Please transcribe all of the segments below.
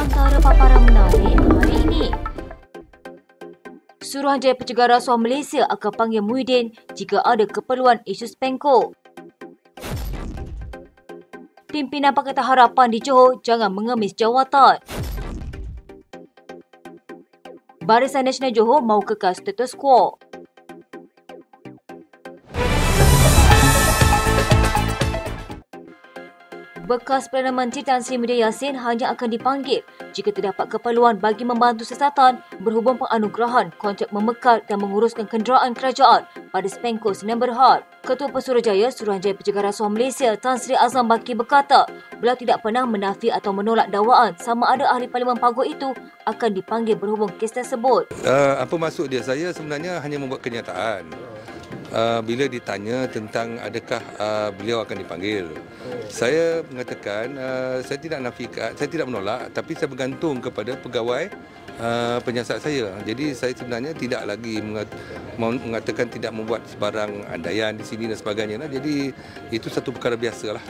antara paparan menarik hari ini. Suruhanjaya Pencegah Rasuah Malaysia akan panggil Muhyiddin jika ada keperluan isu Spenco. Pimpinan Pakatan Harapan di Johor jangan mengemis jawatan. Barisan Nasional Johor mahu kekal status quo. Bekas Perdana Menteri Tan Sri Muhyiddin Yassin hanya akan dipanggil jika terdapat keperluan bagi membantu siasatan berhubung penganugerahan kontrak memekal dan menguruskan kenderaan kerajaan pada Spenco Sdn Bhd. Ketua Pesuruhjaya Suruhanjaya Pencegah Rasuah Malaysia Tan Sri Azam Baki berkata beliau tidak pernah menafi atau menolak dakwaan sama ada ahli Parlimen Paguh itu akan dipanggil berhubung kes tersebut. Apa maksud dia? Saya sebenarnya hanya membuat kenyataan. Bila ditanya tentang adakah beliau akan dipanggil, saya mengatakan saya tidak nafikan, saya tidak menolak, tapi saya bergantung kepada pegawai penyiasat saya. Jadi saya sebenarnya tidak lagi mengatakan tidak membuat sebarang andaian di sini dan sebagainya. Jadi itu satu perkara biasalah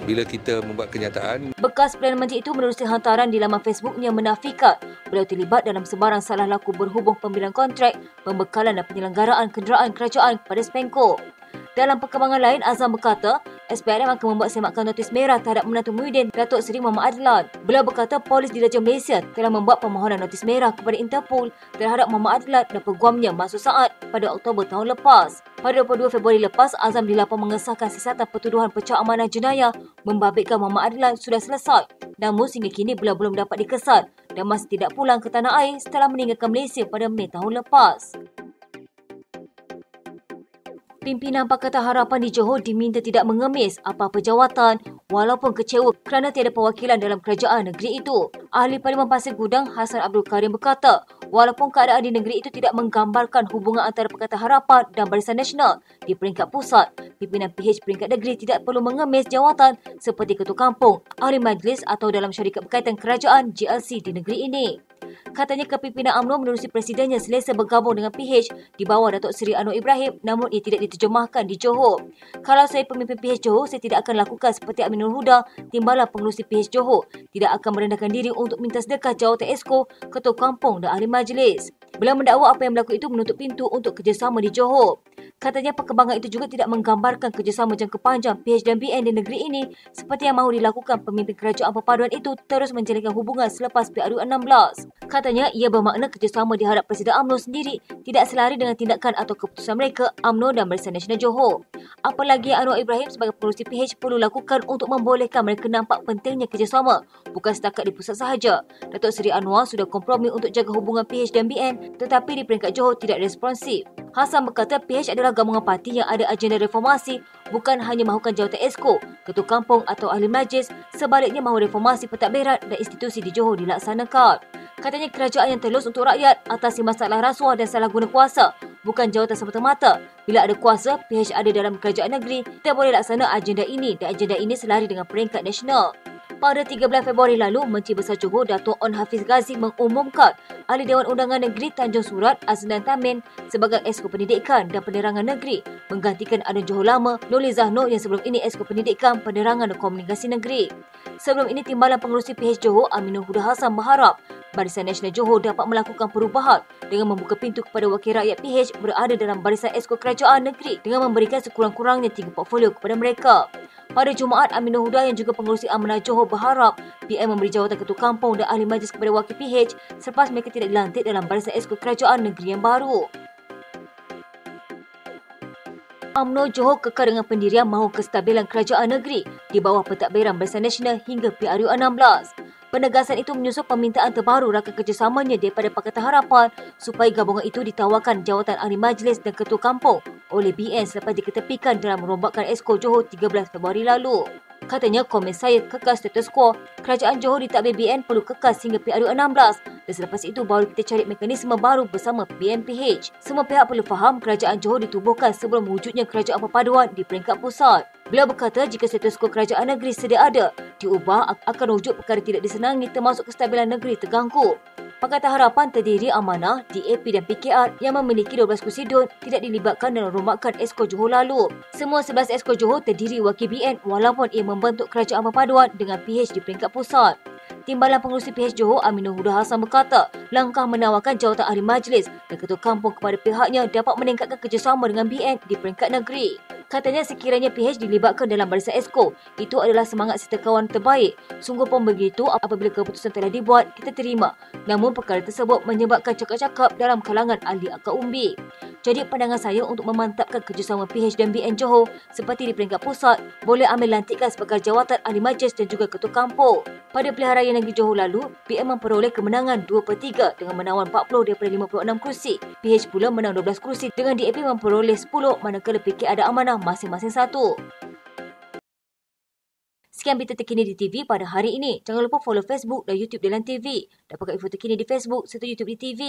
bila kita membuat kenyataan. Bekas Perdana Menteri itu menerusi hantaran di laman Facebooknya menafikan beliau terlibat dalam sebarang salah laku berhubung pembelian kontrak, pembekalan dan penyelenggaraan kenderaan kerajaan kepada Spenco. Dalam perkembangan lain, Azam berkata, SPRM akan membuat semakan notis merah terhadap menantu Muhyiddin, Datuk Seri Muhammad Adlan. Beliau berkata Polis Diraja Malaysia telah membuat permohonan notis merah kepada Interpol terhadap Muhammad Adlan dan peguamnya Masud Saad pada Oktober tahun lepas. Pada 22 Februari lepas, Azam dilaporkan mengesahkan siasatan pertuduhan pecah amanah jenayah membabitkan Muhammad Adlan sudah selesai. Namun sehingga kini beliau belum dapat dikesan dan masih tidak pulang ke tanah air setelah meninggalkan Malaysia pada Mei tahun lepas. Pimpinan Pakatan Harapan di Johor diminta tidak mengemis apa-apa jawatan walaupun kecewa kerana tiada perwakilan dalam kerajaan negeri itu. Ahli Parlimen Pasir Gudang Hassan Abdul Karim berkata, walaupun keadaan di negeri itu tidak menggambarkan hubungan antara Pakatan Harapan dan Barisan Nasional di peringkat pusat, pimpinan PH peringkat negeri tidak perlu mengemis jawatan seperti ketua kampung, ahli majlis atau dalam syarikat berkaitan kerajaan GLC di negeri ini. Katanya kepimpinan UMNO menerusi presidennya selesa bergabung dengan PH di bawah Datuk Seri Anwar Ibrahim namun ia tidak diterjemahkan di Johor. Kalau saya pemimpin PH Johor, saya tidak akan lakukan seperti Aminul Huda, timbalan pengerusi PH Johor. Tidak akan merendahkan diri untuk minta sedekah jawatan Esko, ketua kampung dan ahli majlis. Beliau mendakwa apa yang berlaku itu menutup pintu untuk kerjasama di Johor. Katanya perkembangan itu juga tidak menggambarkan kerjasama jangka panjang PH dan BN di negeri ini seperti yang mahu dilakukan pemimpin kerajaan perpaduan itu terus menjalinkan hubungan selepas PRU16. Katanya ia bermakna kerjasama di hadap Presiden UMNO sendiri tidak selari dengan tindakan atau keputusan mereka UMNO dan Barisan Nasional Johor. Apalagi Anwar Ibrahim sebagai pengerusi PH perlu lakukan untuk membolehkan mereka nampak pentingnya kerjasama bukan setakat di pusat sahaja. Datuk Seri Anwar sudah kompromi untuk jaga hubungan PH dan BN tetapi di peringkat Johor tidak responsif. Hassan berkata PH adalah gabungan parti yang ada agenda reformasi bukan hanya mahukan jawatan Esko, ketua kampung atau ahli majlis, sebaliknya mahu reformasi pentadbiran dan institusi di Johor dilaksanakan. Katanya kerajaan yang telus untuk rakyat atasi masalah rasuah dan salah guna kuasa bukan jawatan semata-mata. Bila ada kuasa, PH ada dalam kerajaan negeri, kita boleh laksana agenda ini dan agenda ini selari dengan peringkat nasional. Pada 13 Februari lalu, Menteri Besar Johor Dato' On Hafiz Ghazi mengumumkan Ahli Dewan Undangan Negeri Tanjung Surat Azlan Tamin sebagai Esko Pendidikan dan Penerangan Negeri menggantikan Adun Johor Lama Nurli Zahno yang sebelum ini Esko Pendidikan, Penerangan dan Komunikasi Negeri. Sebelum ini, Timbalan Pengerusi PH Johor Aminul Huda Hassan berharap Barisan Nasional Johor dapat melakukan perubahan dengan membuka pintu kepada wakil rakyat PH berada dalam Barisan Esko Kerajaan Negeri dengan memberikan sekurang-kurangnya 3 portfolio kepada mereka. Pada Jumaat, Aminul Huda yang juga pengerusi Amanah Johor berharap PM memberi jawatan ketua kampung dan ahli majlis kepada wakil PH selepas mereka tidak dilantik dalam Barisan Esko Kerajaan Negeri yang baru. UMNO Johor kekal dengan pendirian mahu kestabilan kerajaan negeri di bawah pentadbiran Barisan Nasional hingga PRU16. Penegasan itu menyusul permintaan terbaru rakan kerjasamanya daripada Pakatan Harapan supaya gabungan itu ditawarkan jawatan ahli majlis dan ketua kampung oleh BN selepas diketepikan dalam merombakan Esko Johor 13 Februari lalu. Katanya komen saya kekal status quo, kerajaan Johor ditadbir BN perlu kekal sehingga PRU16 dan selepas itu baru kita cari mekanisme baru bersama BNPH. Semua pihak perlu faham kerajaan Johor ditubuhkan sebelum wujudnya kerajaan perpaduan di peringkat pusat. Beliau berkata jika status quo kerajaan negeri sedia ada, diubah akan wujud perkara tidak disenangi termasuk kestabilan negeri terganggu. Pakatan Harapan terdiri Amanah, DAP dan PKR yang memiliki 12 kursi dun tidak dilibatkan dalam rombakan Esko Johor lalu. Semua 11 Esko Johor terdiri wakil BN walaupun ia membentuk kerajaan perpaduan dengan PH di peringkat pusat. Timbalan Pengerusi PH Johor Aminul Huda Hassan berkata, langkah menawarkan jawatan ahli majlis dan ketua kampung kepada pihaknya dapat meningkatkan kerjasama dengan BN di peringkat negeri. Katanya sekiranya PH dilibatkan dalam barisan Exco, itu adalah semangat serta kawan terbaik. Sungguh pun begitu apabila keputusan telah dibuat, kita terima. Namun perkara tersebut menyebabkan cakap-cakap dalam kalangan ahli akar umbi. Jadi pandangan saya untuk memantapkan kerjasama PH dan BN Johor seperti di peringkat pusat, boleh ambil lantikan sebagai jawatan ahli majlis dan juga ketua kampung. Pada pilihan raya negeri Johor lalu, BN memperoleh kemenangan 2/3 dengan menawan 40 daripada 56 kerusi. PH pula menang 12 kerusi dengan DAP memperoleh 10 manakala PK ada amanah masing-masing 1. Sekian berita terkini di TV pada hari ini. Jangan lupa follow Facebook dan YouTube Dalam TV. Dapatkan info terkini di Facebook serta YouTube di TV.